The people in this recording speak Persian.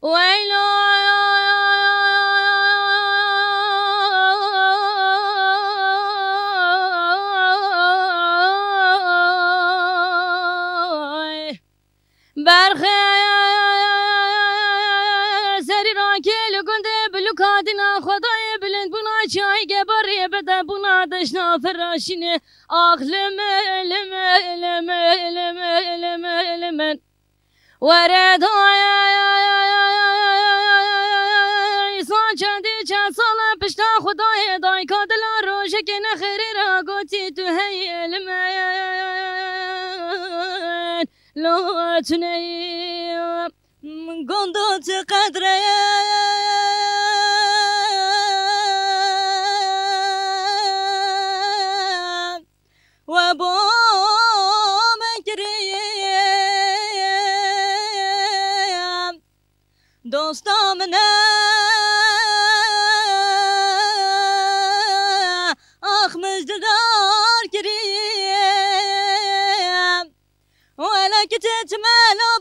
ويلو برخي سري راكل كنت بلوكادنا خداي بلند بنا شاي قبري بدا بنا دشنا فراشيني اخلم لم لم لم لم لم ورد چندی چند سال پشتا خدای دای کادلا روشه که نخیری را گوتی تو هی علمین لو تنی گندو چقدره و با مکریم دوستام نه مجددار كريم ولا كتت مالو